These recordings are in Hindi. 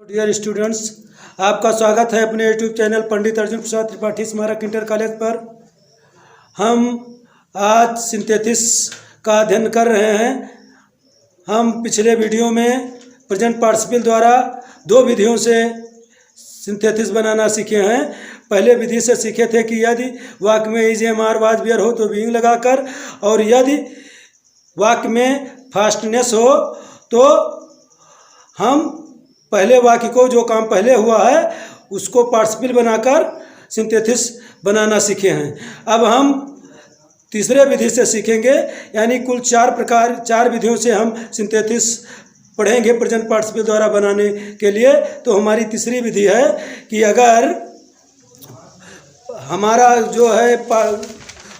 डियर स्टूडेंट्स, आपका स्वागत है अपने यूट्यूब चैनल पंडित अर्जुन प्रसाद त्रिपाठी स्मारक इंटर कॉलेज पर। हम आज सिंथेसिस का अध्ययन कर रहे हैं। हम पिछले वीडियो में प्रेजेंट पार्टिसिपल द्वारा दो विधियों से सिंथेसिस बनाना सीखे हैं। पहले विधि से सीखे थे कि यदि वाक्य में is am are was were हो तो बीइंग लगाकर, और यदि वाक्य में फास्टनेस हो तो हम पहले वाक्य को जो काम पहले हुआ है उसको पार्टिसिपल बनाकर सिंथेसिस बनाना सीखे हैं। अब हम तीसरे विधि से सीखेंगे, यानी कुल चार विधियों से हम सिंथेसिस पढ़ेंगे प्रेजेंट पार्टिसिपल द्वारा बनाने के लिए। तो हमारी तीसरी विधि है कि अगर हमारा जो है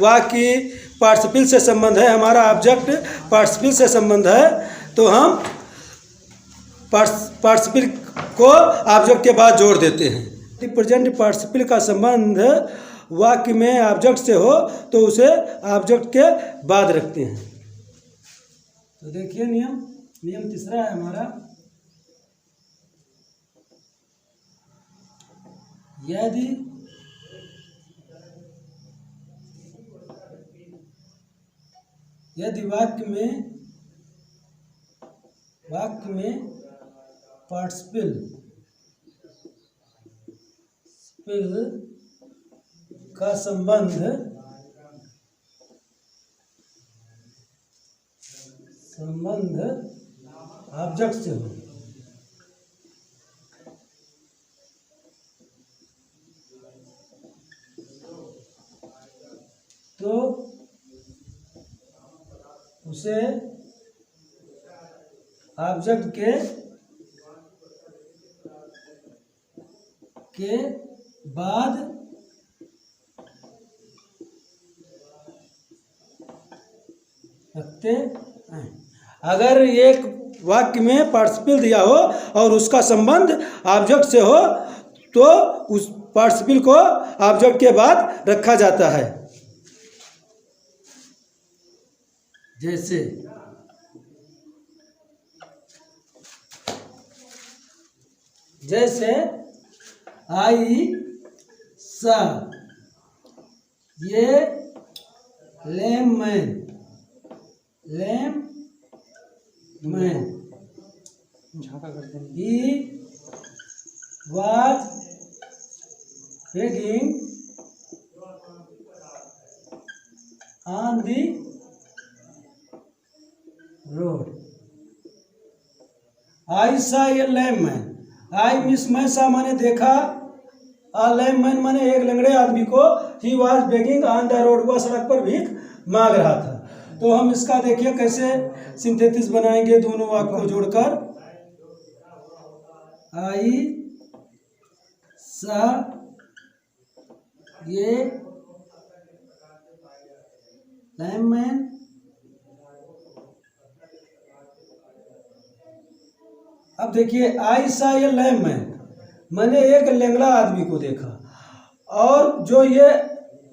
वाक्य पार्टिसिपल से संबंध है, हमारा ऑब्जेक्ट पार्टिसिपल से संबंध है, तो हम पार्टिसिपल को ऑब्जेक्ट के बाद जोड़ देते हैं। प्रेजेंट पार्टिसिपल का संबंध वाक्य में ऑब्जेक्ट से हो तो उसे ऑब्जेक्ट के बाद रखते हैं। तो देखिए नियम तीसरा है हमारा, यदि वाक्य में पार्टिसिपल का संबंध ऑब्जेक्ट से हो तो उसे ऑब्जेक्ट के बाद रखते हैं। अगर एक वाक्य में पार्टिसिपल दिया हो और उसका संबंध ऑब्जेक्ट से हो तो उस पार्टिसिपल को ऑब्जेक्ट के बाद रखा जाता है। जैसे आई सा, ये lame man, he was begging on the road। I saw a lame man, I miss मैं सा माने देखा, आ लेम मैन माने एक लंगड़े आदमी को, he was begging on the road, वह सड़क पर भीख मांग रहा था। तो हम इसका देखिए कैसे सिंथेसिस बनाएंगे दोनों वाक्य को जोड़कर। आई सा ये लेम मैन, अब देखिए आई सा ये लेम मैन मैंने एक लंगड़ा आदमी को देखा, और जो ये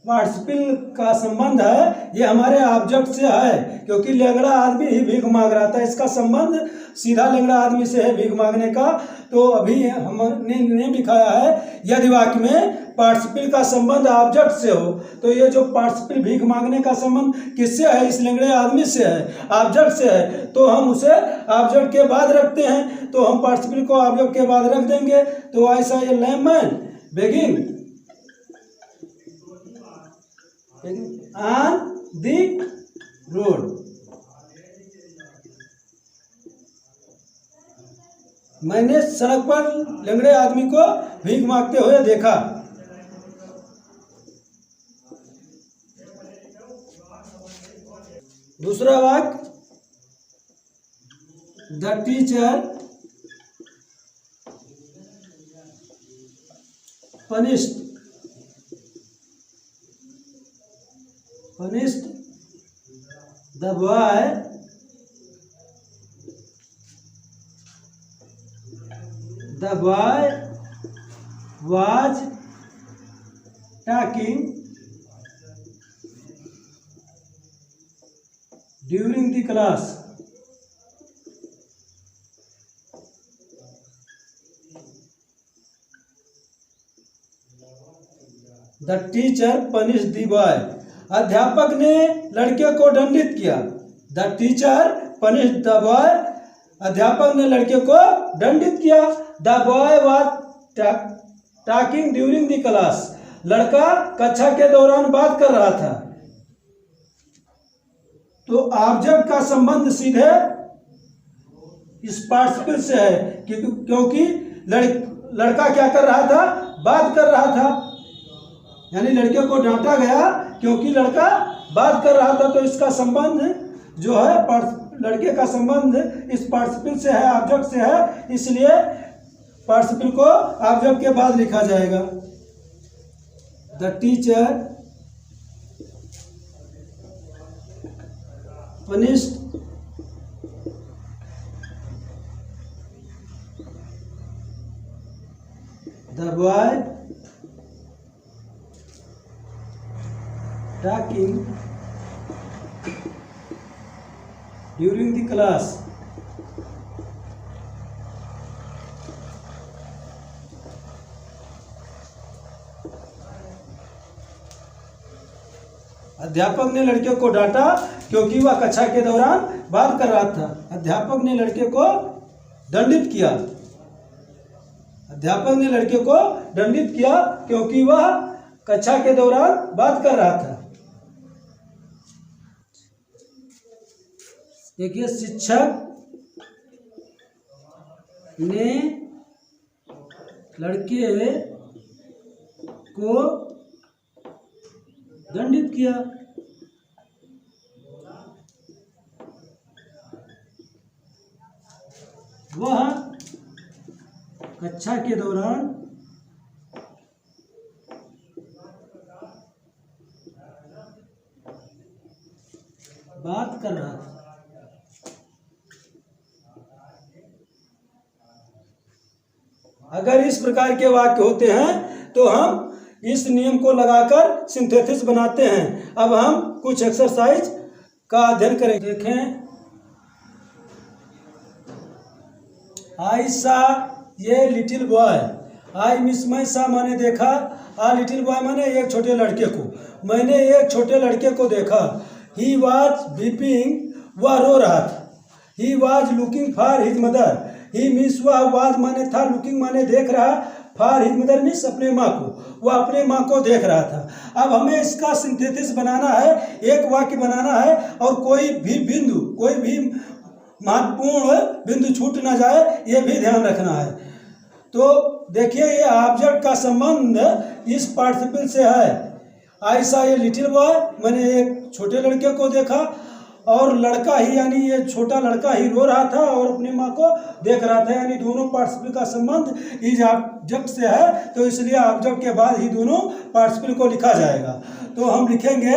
पार्टिसिपल का संबंध है ये हमारे ऑब्जेक्ट से है, क्योंकि लंगड़ा आदमी ही भीख मांग रहा था। इसका संबंध सीधा लंगड़ा आदमी से है भीख मांगने का। तो अभी हमने नियम दिखाया है, यदि वाक्य में पार्टिसिपल का संबंध ऑब्जेक्ट से हो तो ये जो पार्टिसिपल भीख मांगने का संबंध किससे है, इस लंगड़े आदमी से है, ऑब्जेक्ट से है, तो हम उसे ऑब्जेक्ट के बाद रखते हैं। तो हम पार्टिसिपल को ऑब्जेक्ट के बाद रख देंगे। तो ऐसा ये lame man begging on the road, मैंने सड़क पर लंगड़े आदमी को भीख मांगते हुए देखा। दूसरा वाक्य, the teacher punished the boy was talking during the class। The teacher punish the boy. अध्यापक ने लड़के को दंडित किया। The teacher punish the boy. अध्यापक ने लड़के को दंडित किया। The boy was talking during the class. लड़का कक्षा के दौरान बात कर रहा था। तो ऑब्जेक्ट का संबंध सीधे इस पार्टिसिपल से है, क्योंकि लड़का क्या कर रहा था? बात कर रहा था। यानी लड़के को डांटा गया क्योंकि लड़का बात कर रहा था। तो इसका संबंध जो है लड़के का संबंध इस पार्टिसिपल से है, ऑब्जेक्ट से है, इसलिए पार्टिसिपल को ऑब्जेक्ट के बाद लिखा जाएगा। The teacher punished the boy talking during the class। अध्यापक ने लड़के को डांटा क्योंकि वह कक्षा के दौरान बात कर रहा था। अध्यापक ने लड़के को दंडित किया। अध्यापक ने लड़के को दंडित किया क्योंकि वह कक्षा के दौरान बात कर रहा था। देखिए, शिक्षक ने लड़के को दंडित किया। वह कक्षा के दौरान बात कर रहा था। अगर इस प्रकार के वाक्य होते हैं तो हम इस नियम को लगाकर सिंथेसिस बनाते हैं। अब हम कुछ एक्सरसाइज का अध्ययन करेंगे। देखें, आई सा ये लिटिल बॉय। आई मिस मैं सा माने देखा, आ लिटिल बॉय माने एक छोटे लड़के को। मैंने एक छोटे लड़के को देखा। ही वॉज वीपिंग, वह रो रहा था। He was looking for his mother. He miss वह वॉज माने था, लुकिंग माने देख रहा, फॉर हिज मदर मिस अपने माँ को। वह अपने माँ को देख रहा था। अब हमें इसका सिंथेसिस बनाना है, एक वाक्य बनाना है और कोई भी महत्वपूर्ण बिंदु छूट ना जाए, ये भी ध्यान रखना है। तो देखिए, ये ऑब्जेक्ट का संबंध इस पार्टिसिपल से है। आई सा ये लिटिल बॉय, मैंने एक छोटे लड़के को देखा, और लड़का ही यानी ये छोटा लड़का ही रो रहा था और अपनी माँ को देख रहा था। यानी दोनों पार्टिसिपल का संबंध इस ऑब्जेक्ट से है, तो इसलिए ऑब्जेक्ट के बाद ही दोनों पार्टिसिपल को लिखा जाएगा। तो हम लिखेंगे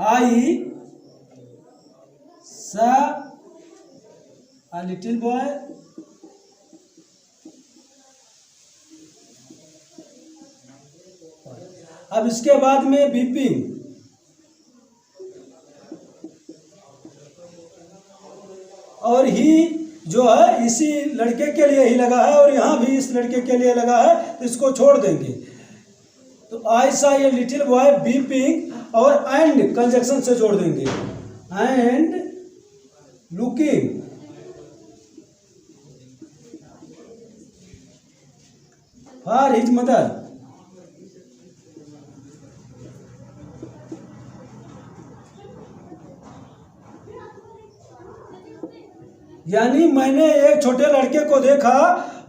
आई सा अ लिटिल बॉय अब इसके बाद में वीपिंग, और ही जो है इसी लड़के के लिए ही लगा है और यहाँ भी इस लड़के के लिए लगा है, तो इसको छोड़ देंगे। तो आई सा ये लिटिल बॉय वीपिंग और एंड कंजक्शन से जोड़ देंगे। And looking for his mother. यानी मैंने एक छोटे लड़के को देखा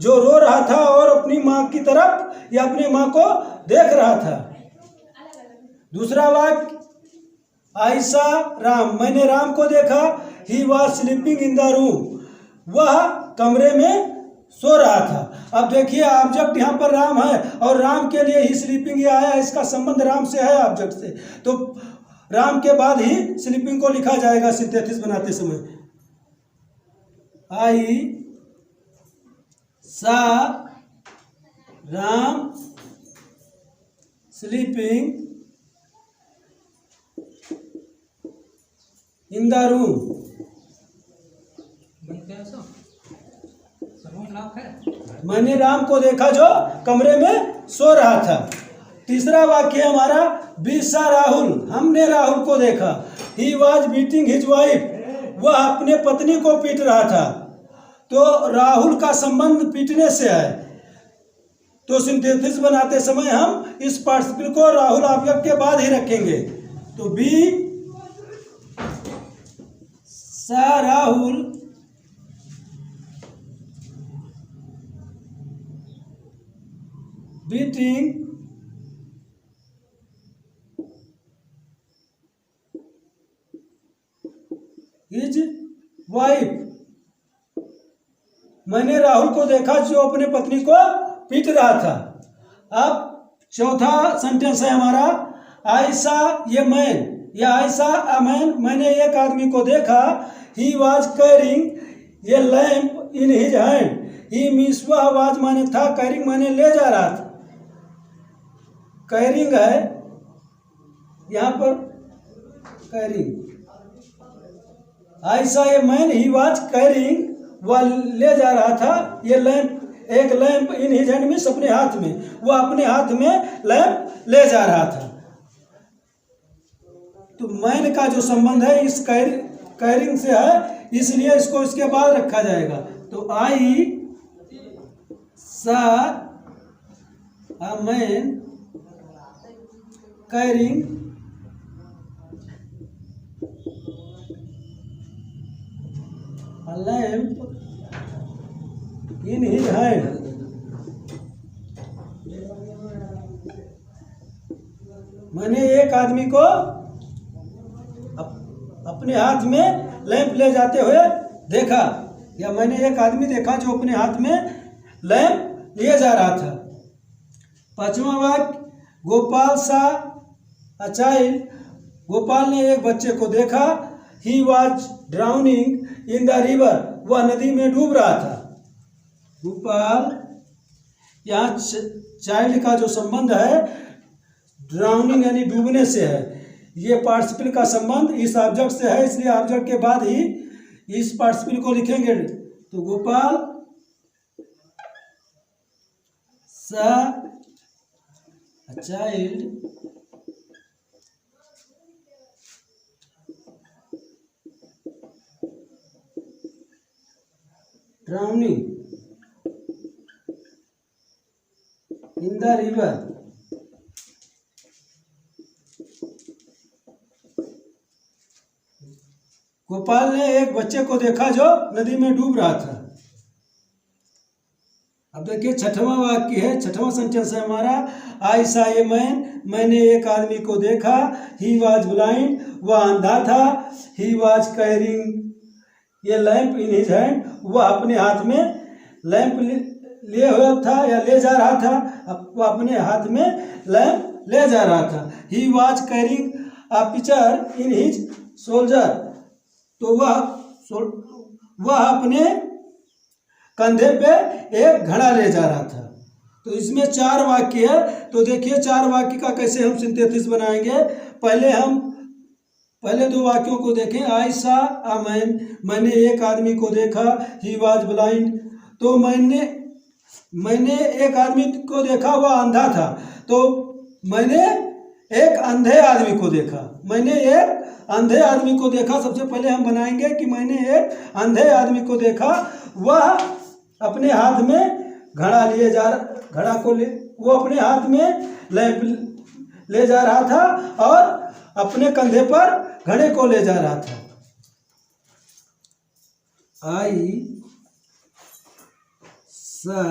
जो रो रहा था और अपनी माँ की तरफ या अपनी माँ को देख रहा था। दूसरा वाक्य, आई सा राम, मैंने राम को देखा। He was sleeping in the room, वह कमरे में सो रहा था। अब देखिए, ऑब्जेक्ट यहाँ पर राम है और राम के लिए ही स्लीपिंग ये आया, इसका संबंध राम से है ऑब्जेक्ट से, तो राम के बाद ही स्लीपिंग को लिखा जाएगा सिंथेसिस बनाते समय। आई सा Ram sleeping in the room. मैंने राम को देखा जो कमरे में सो रहा था। तीसरा वाक्य है हमारा, वी सा राहुल, हमने राहुल को देखा। He was beating his wife, वह अपने पत्नी को पीट रहा था। तो राहुल का संबंध पीटने से है, तो सिंथेसिस बनाते समय हम इस पार्टिसिपल को राहुल ऑब्जेक्ट के बाद ही रखेंगे। तो बी सा राहुल बीटिंग हिज वाइफ, मैंने राहुल को देखा जो अपने पत्नी को पीट रहा था। अब चौथा सेंटेंस है हमारा, आयशा ये मैन या आयशा अ मैन, मैंने एक आदमी को देखा। ही वॉज कैरिंग ये lamp in his hand. He means वह वाज माने था, कैरिंग माने ले जा रहा था। कैरिंग है यहाँ पर, कैरिंग। आयशा ये मैन, ही वॉज कैरिंग, वह ले जा रहा था। ये लैंप, एक lamp in his hand means अपने हाथ में, वह अपने हाथ में लैंप ले जा रहा था। तो मैन का जो संबंध है इस कैरिंग से है, इसलिए इसको इसके बाद रखा जाएगा। तो आई सा a man carrying a lamp in his hand. मैंने एक आदमी को अपने हाथ में लैंप ले जाते हुए देखा, या मैंने एक आदमी देखा जो अपने हाथ में लैंप लिए जा रहा था। पांचवा वाक्य, गोपाल सा अ चाइल्ड, गोपाल ने एक बच्चे को देखा। He was drowning in the river, वह नदी में डूब रहा था। गोपाल, यहाँ चाइल्ड का जो संबंध है ड्राउनिंग यानी डूबने से है। ये पार्टिसिपल का संबंध इस ऑब्जेक्ट से है, इसलिए ऑब्जेक्ट के बाद ही इस पार्टिसिपल को लिखेंगे। तो गोपाल सा a child drowning in the river, Gopal ने एक बच्चे को देखा जो नदी में डूब रहा था। अब देखिए छठवां वाक्य है, छठवां सेंटेंस है हमारा, आई सा ए मैन, मैंने एक आदमी को देखा। ही वॉज ब्लाइंड, वह अंधा था। ही वॉज कैरिंग ये लैंप इन हिज हैंड, वह अपने हाथ में लैंप लिए हुआ था या ले जा रहा था, वह अपने हाथ में लैंप ले जा रहा था। He was carrying a picture in his shoulder, तो वह अपने कंधे पे एक घड़ा ले जा रहा था। तो इसमें 4 वाक्य है। तो देखिए 4 वाक्य का कैसे हम सिंथेसिस बनाएंगे। पहले 2 वाक्यों को देखें। आई सा अ मैन, मैंने एक आदमी को देखा। ही वॉज ब्लाइंड, तो मैंने एक आदमी को देखा, वह अंधा था। तो मैंने एक अंधे आदमी को देखा। मैंने एक अंधे आदमी को देखा। सबसे पहले हम बनाएंगे कि मैंने एक अंधे आदमी को देखा, वह अपने हाथ में वो अपने हाथ में लैंप ले जा रहा था और अपने कंधे पर घड़े को ले जा रहा था। आई सा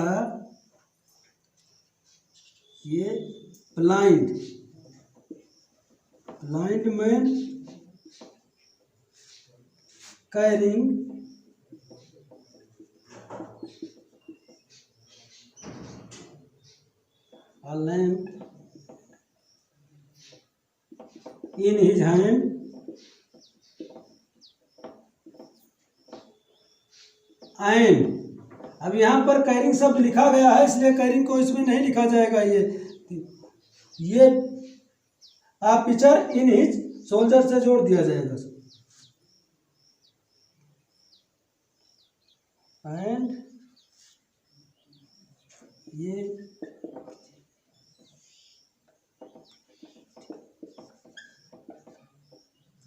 ये blind man carrying a lamp in his hand and, अब यहाँ पर कैरिंग शब्द लिखा गया है, इसलिए कैरिंग को इसमें नहीं लिखा जाएगा। ये आप पिक्चर इन हिज शोल्डर से जोड़ दिया जाएगा। एंड ये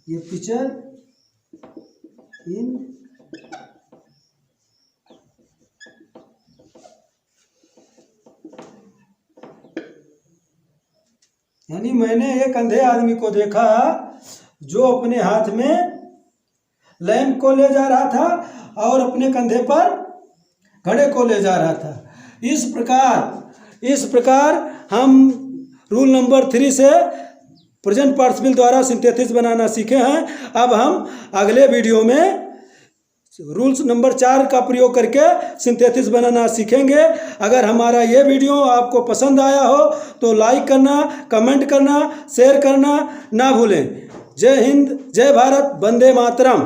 ये पिक्चर इन यानी मैंने एक अंधे आदमी को देखा जो अपने हाथ में लैंप को ले जा रहा था और अपने कंधे पर घड़े को ले जा रहा था। इस प्रकार हम रूल नंबर 3 से प्रेजेंट पार्टिसिपल द्वारा सिंथेसिस बनाना सीखे हैं। अब हम अगले वीडियो में रूल्स नंबर 4 का प्रयोग करके सिंथेसिस बनाना सीखेंगे। अगर हमारा ये वीडियो आपको पसंद आया हो तो लाइक करना, कमेंट करना, शेयर करना ना भूलें। जय हिंद, जय भारत, वंदे मातरम।